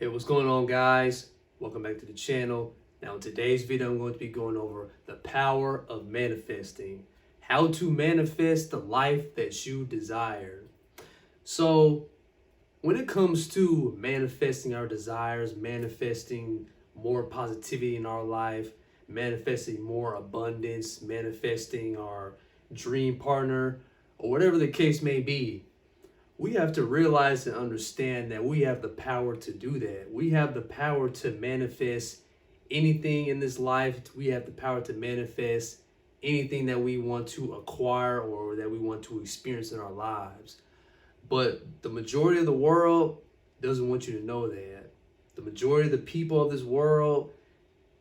Hey, what's going on, guys? Welcome back to the channel. Now in today's video, I'm going to be going over the power of manifesting. How to manifest the life that you desire. So when it comes to manifesting our desires, manifesting more positivity in our life, manifesting more abundance, manifesting our dream partner, or whatever the case may be, we have to realize and understand that we have the power to do that. We have the power to manifest anything in this life. We have the power to manifest anything that we want to acquire or that we want to experience in our lives. But the majority of the world doesn't want you to know that. The majority of the people of this world,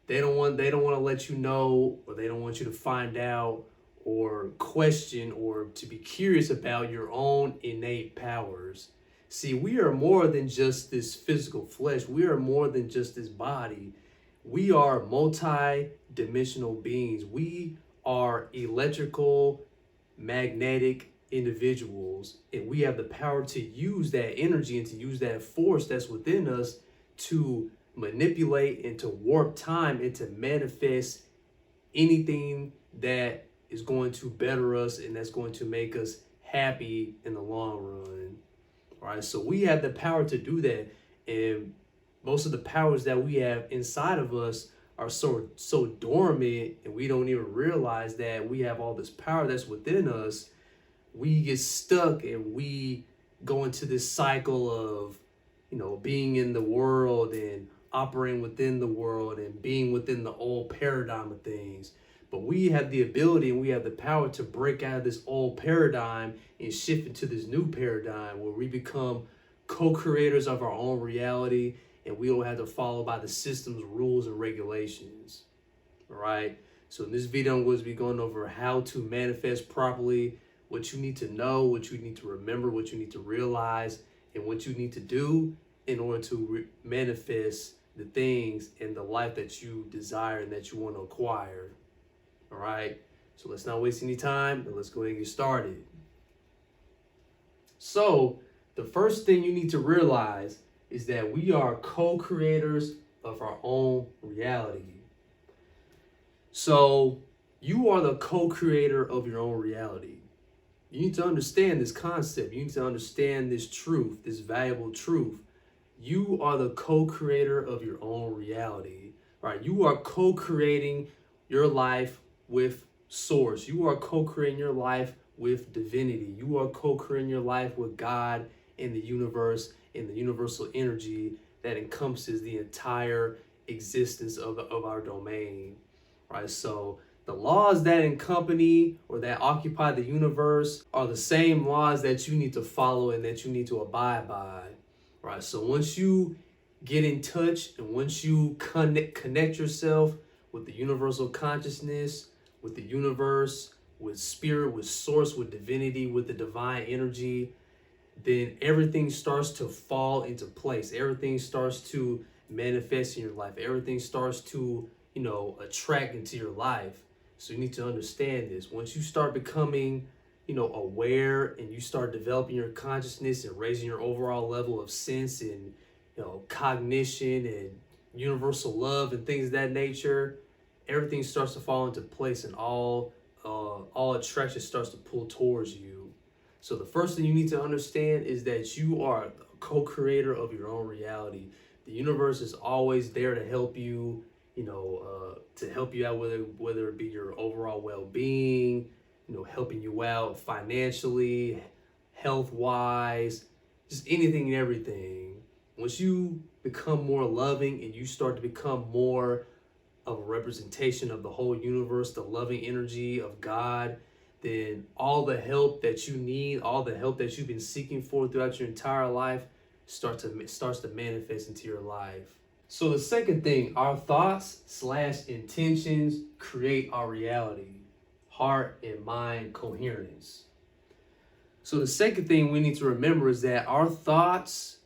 they don't want to let you know, or they don't want you to find out or question or to be curious about your own innate powers. See, we are more than just this physical flesh. We are more than just this body. We are multi-dimensional beings. We are electrical, magnetic individuals, and we have the power to use that energy and to use that force that's within us to manipulate and to warp time and to manifest anything that is going to better us and that's going to make us happy in the long run. All right, so we have the power to do that, and most of the powers that we have inside of us are so dormant, and we don't even realize that we have all this power that's within us. We get stuck and we go into this cycle of, being in the world and operating within the world and being within the old paradigm of things. But we have the ability and we have the power to break out of this old paradigm and shift into this new paradigm where we become co-creators of our own reality, and we don't have to follow by the system's rules and regulations. All right. So in this video, I'm going to be going over how to manifest properly, what you need to know, what you need to remember, what you need to realize, and what you need to do in order to manifest the things in the life that you desire and that you want to acquire. All right, so let's not waste any time and let's go ahead and get started. So the first thing you need to realize is that we are co-creators of our own reality. So you are the co-creator of your own reality. You need to understand this concept. You need to understand this truth, this valuable truth. You are the co-creator of your own reality, right? You are co-creating your life with source. You are co-creating your life with divinity. You are co-creating your life with God and the universe and the universal energy that encompasses the entire existence of our domain, right? So the laws that accompany or that occupy the universe are the same laws that you need to follow and that you need to abide by, right? So once you get in touch and once you connect yourself with the universal consciousness, with the universe, with spirit, with source, with divinity, with the divine energy, then everything starts to fall into place. Everything starts to manifest in your life. Everything starts to, attract into your life. So you need to understand this. Once you start becoming, aware, and you start developing your consciousness and raising your overall level of sense and, cognition and universal love and things of that nature, everything starts to fall into place, and all attraction starts to pull towards you. So the first thing you need to understand is that you are a co-creator of your own reality. The universe is always there to help you, to help you out, whether it be your overall well-being, helping you out financially, health-wise, just anything and everything. Once you become more loving and you start to become more of a representation of the whole universe, the loving energy of God, then all the help that you need, all the help that you've been seeking for throughout your entire life starts to manifest into your life. So the second thing, our thoughts/intentions create our reality. Heart and mind coherence. So the second thing we need to remember is that our thoughts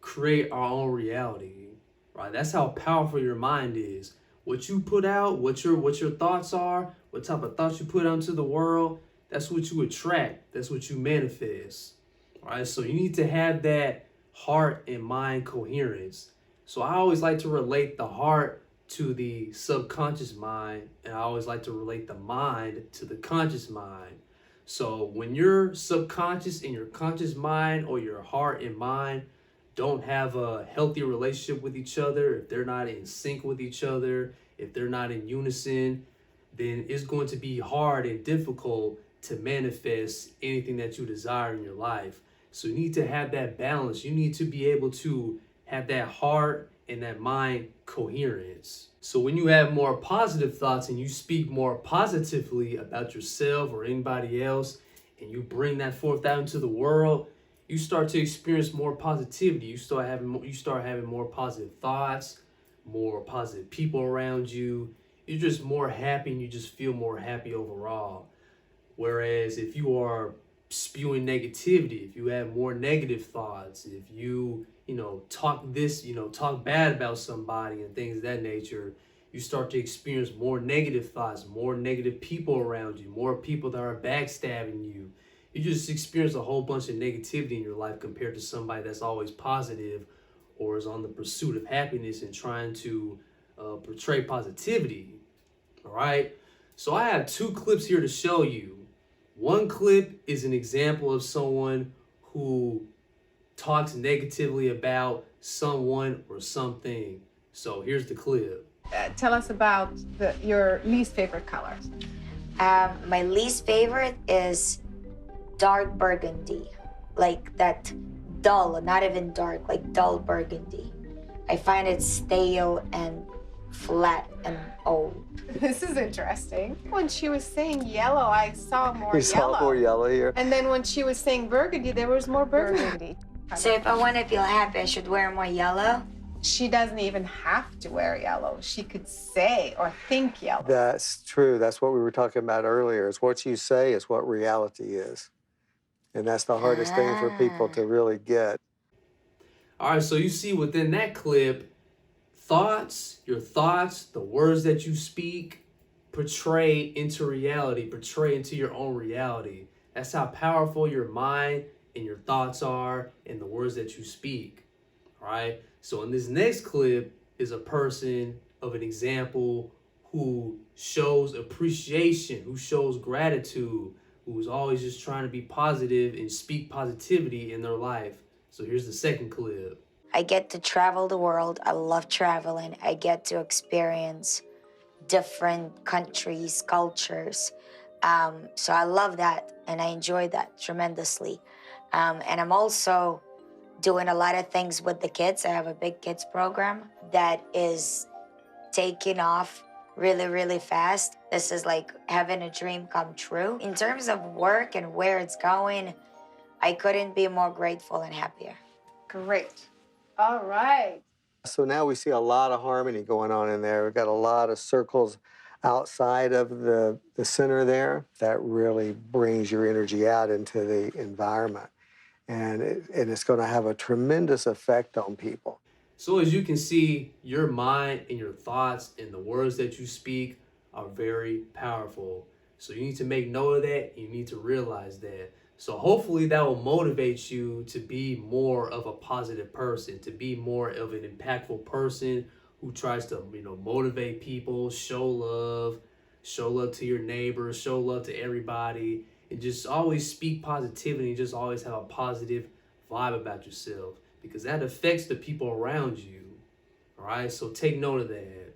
create our own reality, right? That's how powerful your mind is. What you put out, what your thoughts are, what type of thoughts you put out into the world, that's what you attract. That's what you manifest. All right, so you need to have that heart and mind coherence. So I always like to relate the heart to the subconscious mind, and I always like to relate the mind to the conscious mind. So when your subconscious and your conscious mind, or your heart and mind, don't have a healthy relationship with each other, if they're not in sync with each other, if they're not in unison, then it's going to be hard and difficult to manifest anything that you desire in your life. So you need to have that balance. You need to be able to have that heart and that mind coherence. So when you have more positive thoughts and you speak more positively about yourself or anybody else, and you bring that forth out into the world, you start to experience more positivity. You start having more positive thoughts, more positive people around you. You're just more happy, and you just feel more happy overall. Whereas if you are spewing negativity, if you have more negative thoughts, if talk bad about somebody and things of that nature, you start to experience more negative thoughts, more negative people around you, more people that are backstabbing you. You just experience a whole bunch of negativity in your life compared to somebody that's always positive, or is on the pursuit of happiness and trying to portray positivity. All right. So I have two clips here to show you. One clip is an example of someone who talks negatively about someone or something. So here's the clip. Tell us about your least favorite color. My least favorite is dark burgundy, like that dull, not even dark, like dull burgundy. I find it stale and flat and old. This is interesting. When she was saying yellow, I saw more You yellow. saw more yellow here. And then when she was saying burgundy, there was more burgundy. So if I want to feel happy, I should wear more yellow? She doesn't even have to wear yellow. She could say or think yellow. That's true. That's what we were talking about earlier. It's what you say is what reality is. And that's the hardest thing for people to really get. All right, so you see within that clip, your thoughts, the words that you speak, portray into reality, portray into your own reality. That's how powerful your mind and your thoughts are, and the words that you speak. All right. So in this next clip is a person of an example who shows appreciation, who shows gratitude, who's always just trying to be positive and speak positivity in their life. So here's the second clip. I get to travel the world. I love traveling. I get to experience different countries, cultures. So I love that, and I enjoy that tremendously. And I'm also doing a lot of things with the kids. I have a big kids program that is taking off really, really fast. This is like having a dream come true. In terms of work and where it's going, I couldn't be more grateful and happier. Great. All right. So now we see a lot of harmony going on in there. We've got a lot of circles outside of the center there. That really brings your energy out into the environment. And it's going to have a tremendous effect on people. So as you can see, your mind and your thoughts and the words that you speak are very powerful. So you need to make note of that. You need to realize that. So hopefully that will motivate you to be more of a positive person, to be more of an impactful person who tries to, motivate people, show love to your neighbors, show love to everybody, and just always speak positivity and just always have a positive vibe about yourself, because that affects the people around you. All right, so take note of that.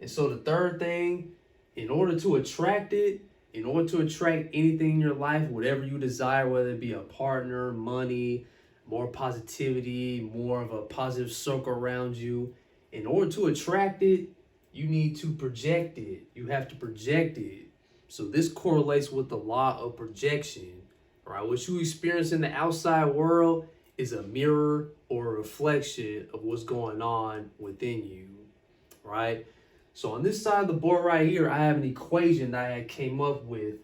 And so the third thing, in order to attract anything in your life, whatever you desire, whether it be a partner, money, more positivity, more of a positive circle around you, in order to attract it, you need to project it. You have to project it. So this correlates with the law of projection. All right, what you experience in the outside world is a mirror or a reflection of what's going on within you. Right? So on this side of the board right here, I have an equation that I came up with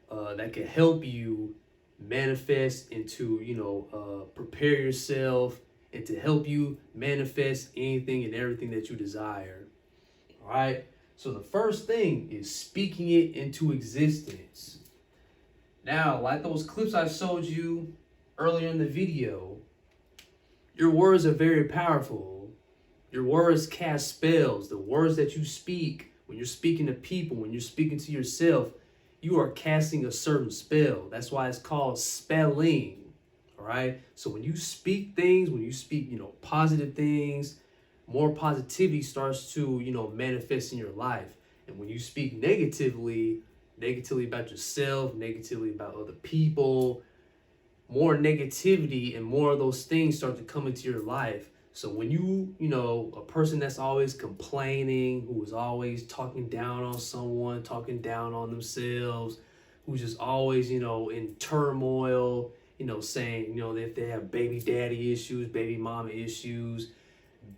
that can help you manifest into, prepare yourself and to help you manifest anything and everything that you desire. All right. So the first thing is speaking it into existence. Now, like those clips I showed you earlier in the video, Your words are very powerful. Your words cast spells. The words that you speak, when you're speaking to people, when you're speaking to yourself, you are casting a certain spell. That's why it's called spelling. All right. So when you speak things, when you speak, positive things, more positivity starts to, manifest in your life. And when you speak negatively about yourself, negatively about other people, more negativity and more of those things start to come into your life. So when a person that's always complaining, who is always talking down on someone, talking down on themselves, who's just always, in turmoil, saying, if they have baby daddy issues, baby mama issues,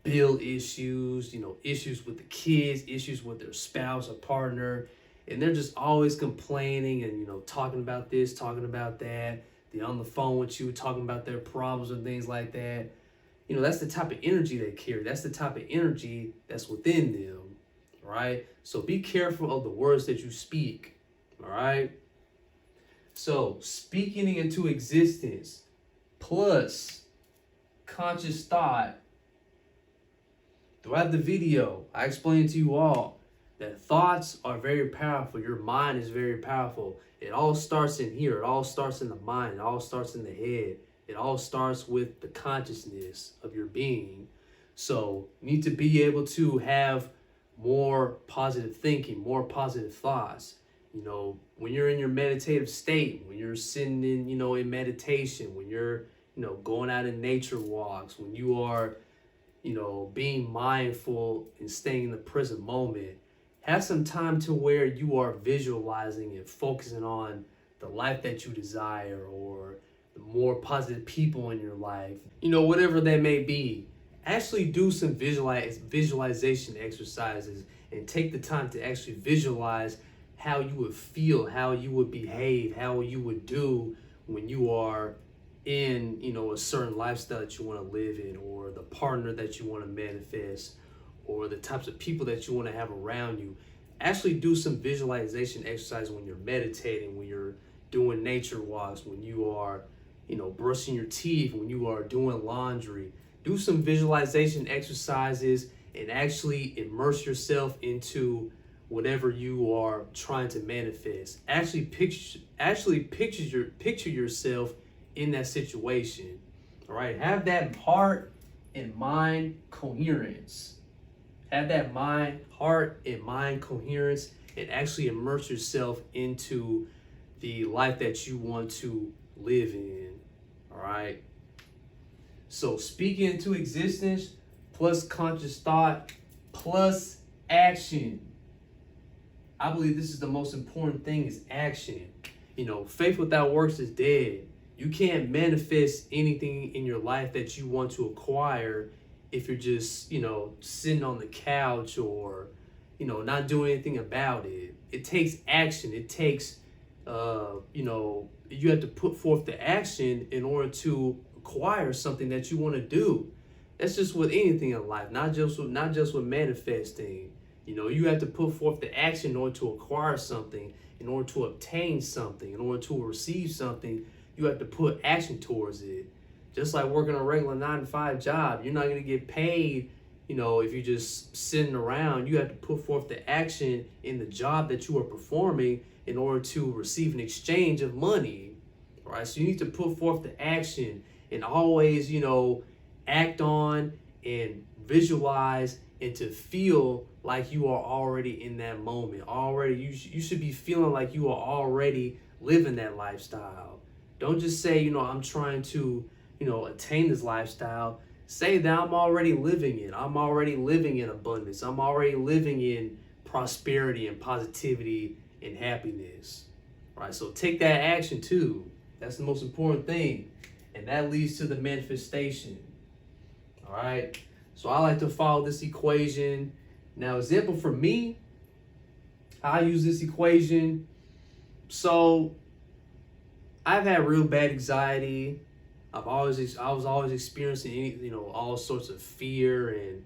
bill issues, issues with the kids, issues with their spouse or partner, and they're just always complaining and, talking about this, talking about that. They're on the phone with you, talking about their problems and things like that. That's the type of energy they carry. That's the type of energy that's within them, right? So be careful of the words that you speak, all right? So speaking into existence plus conscious thought. Throughout the video, I explained to you all that thoughts are very powerful. Your mind is very powerful. It all starts in here. It all starts in the mind. It all starts in the head. It all starts with the consciousness of your being. So you need to be able to have more positive thinking, more positive thoughts. When you're in your meditative state, when you're sitting in, in meditation, when you're, going out in nature walks, when you are, being mindful and staying in the present moment, have some time to where you are visualizing and focusing on the life that you desire or the more positive people in your life, whatever that may be. Actually do some visualization exercises and take the time to actually visualize how you would feel, how you would behave, how you would do when you are in, a certain lifestyle that you want to live in, or the partner that you want to manifest, or the types of people that you want to have around you. Actually do some visualization exercise when you're meditating, when you're doing nature walks, when you are, brushing your teeth, when you are doing laundry. Do some visualization exercises and actually immerse yourself into whatever you are trying to manifest. Actually picture yourself in that situation. All right, have that heart and mind coherence. Have that heart and mind coherence, and actually immerse yourself into the life that you want to live in. All right. So speaking into existence plus conscious thought plus action. I believe this is the most important thing, is action. Faith without works is dead. You can't manifest anything in your life that you want to acquire if you're just, sitting on the couch or, not doing anything about it. It takes action. It takes, you have to put forth the action in order to acquire something that you want to do. That's just with anything in life, not just with manifesting. You have to put forth the action in order to acquire something, in order to obtain something, in order to receive something. You have to put action towards it. Just like working a regular 9-to-5 job, you're not going to get paid, if you're just sitting around. You have to put forth the action in the job that you are performing in order to receive an exchange of money. All right, so you need to put forth the action and always, act on and visualize and to feel like you are already in that moment. Already, you should be feeling like you are already living that lifestyle. Don't just say, I'm trying to, attain this lifestyle. Say that I'm already living it. I'm already living in abundance. I'm already living in prosperity and positivity and happiness. All right, so take that action too. That's the most important thing. And that leads to the manifestation. All right. So I like to follow this equation. Now, example for me, I use this equation. So I've had real bad anxiety. I was always experiencing all sorts of fear, and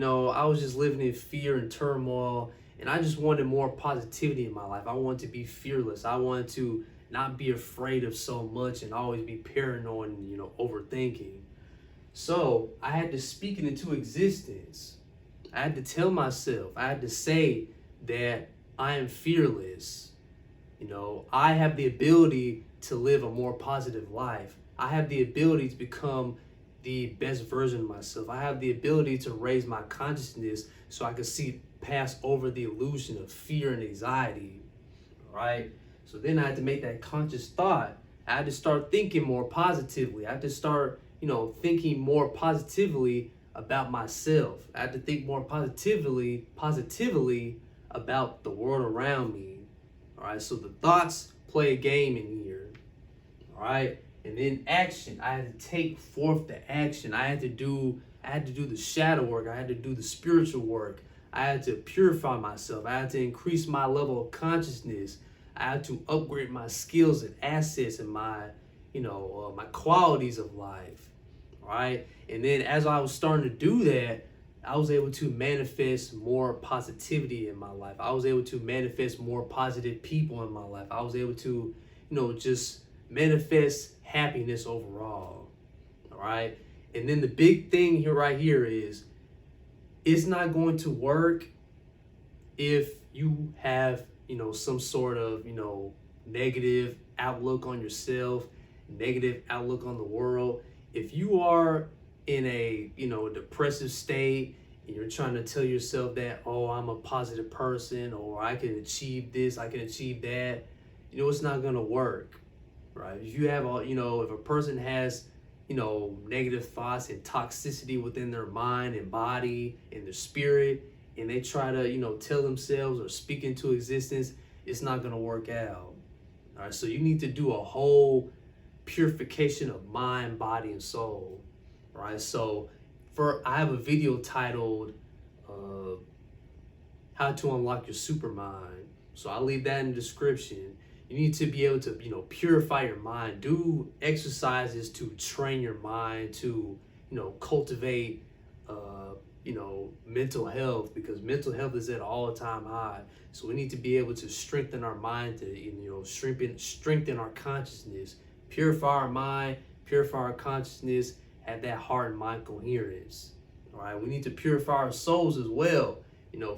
I was just living in fear and turmoil, and I just wanted more positivity in my life. I wanted to be fearless. I wanted to not be afraid of so much and always be paranoid and overthinking. So I had to speak it into existence. I had to tell myself, I had to say that I am fearless. You know, I have the ability to live a more positive life. I have the ability to become the best version of myself. I have the ability to raise my consciousness so I can see past over the illusion of fear and anxiety. Right? So then I had to make that conscious thought. I had to start thinking more positively. I had to start, thinking more positively about myself. I had to think more positively about the world around me. All right, so the thoughts play a game in here. All right, and then action. I had to take forth the action. I had to do the shadow work. I had to do the spiritual work. I had to purify myself. I had to increase my level of consciousness. I had to upgrade my skills and assets and my qualities of life. All right, and then as I was starting to do that, I was able to manifest more positivity in my life. I was able to manifest more positive people in my life. I was able to, just manifest happiness overall. All right. And then the big thing here, right here, is it's not going to work if you have, some sort of, negative outlook on yourself, negative outlook on the world. If you are in a depressive state and you're trying to tell yourself that, oh, I'm a positive person, or I can achieve this, I can achieve that, it's not going to work. Right? If you have if a person has negative thoughts and toxicity within their mind and body and their spirit, and they try to tell themselves or speak into existence, it's not going to work out. All right, so you need to do a whole purification of mind, body, and soul. Right? So I have a video titled How to Unlock Your Supermind. So I'll leave that in the description. You need to be able to purify your mind, do exercises to train your mind to cultivate mental health, because mental health is at an all-time high. So we need to be able to strengthen our mind, to strengthen our consciousness, purify our mind, purify our consciousness, have that heart and mind coherence. All right, we need to purify our souls as well.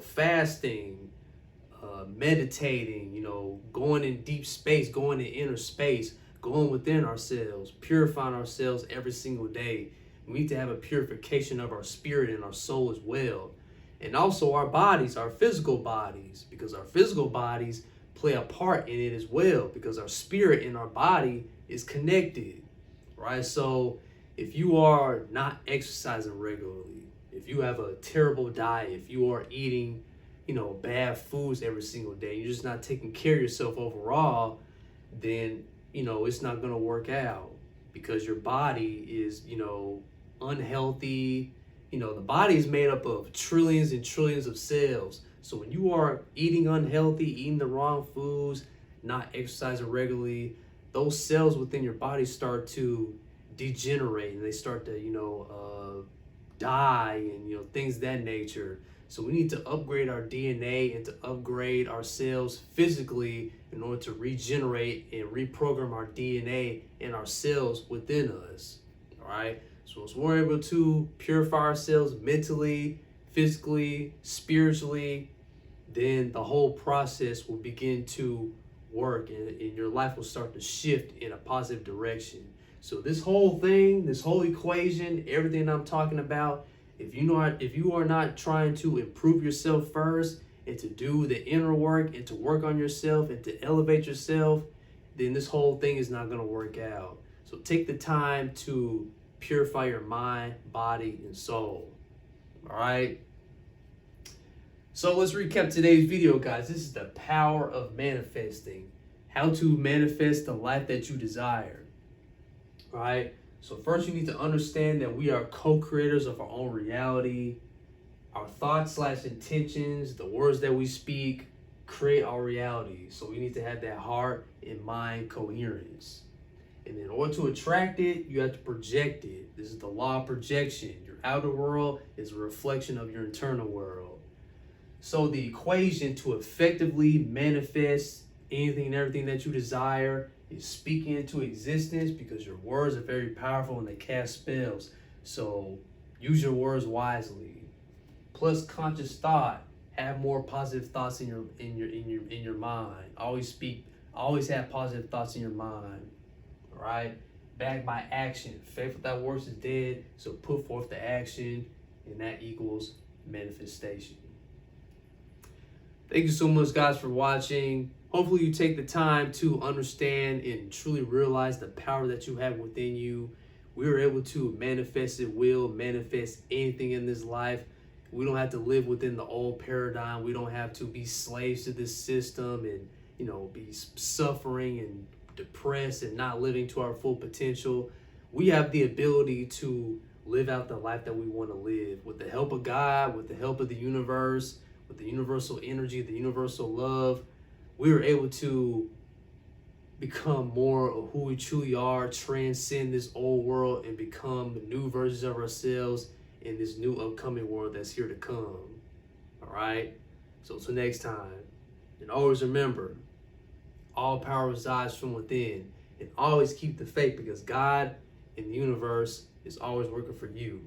Fasting, meditating, going in deep space, going in inner space, going within ourselves, purifying ourselves every single day. We need to have a purification of our spirit and our soul as well. And also our bodies, our physical bodies, because our physical bodies play a part in it as well, because our spirit and our body is connected, right? So if you are not exercising regularly, if you have a terrible diet, if you are eating bad foods every single day, you're just not taking care of yourself overall, then it's not going to work out, because your body is unhealthy. The body is made up of trillions and trillions of cells. So when you are eating unhealthy, eating the wrong foods, not exercising regularly, those cells within your body start to degenerate and they start to die and things of that nature. So we need to upgrade our DNA and to upgrade ourselves physically in order to regenerate and reprogram our DNA and our cells within us. All right. So as we're able to purify ourselves mentally, physically, spiritually, then the whole process will begin to work, and your life will start to shift in a positive direction. So this whole thing, this whole equation, everything I'm talking about, if you are not trying to improve yourself first and to do the inner work and to work on yourself and to elevate yourself, then this whole thing is not going to work out. So take the time to purify your mind, body, and soul. All right. So let's recap today's video, guys. This is the power of manifesting. How to manifest the life that you desire. All right. So first you need to understand that we are co-creators of our own reality. Our thoughts / intentions, the words that we speak, create our reality. So we need to have that heart and mind coherence. And in order to attract it, you have to project it. This is the law of projection. Your outer world is a reflection of your internal world. So the equation to effectively manifest anything and everything that you desire is speaking into existence, because your words are very powerful and they cast spells. So use your words wisely. Plus conscious thought. Have more positive thoughts in your mind. Always have positive thoughts in your mind. All right? Backed by action. Faith without works is dead. So put forth the action, and that equals manifestation. Thank you so much, guys, for watching. Hopefully you take the time to understand and truly realize the power that you have within you. We are able to manifest at will, manifest anything in this life. We don't have to live within the old paradigm. We don't have to be slaves to this system and, be suffering and depressed and not living to our full potential. We have the ability to live out the life that we want to live with the help of God, with the help of the universe, with the universal energy, the universal love. We are able to become more of who we truly are, transcend this old world, and become new versions of ourselves in this new upcoming world that's here to come. All right? So till next time, and always remember, all power resides from within, and always keep the faith, because God and the universe is always working for you.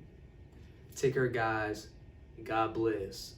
Take care, guys, and God bless.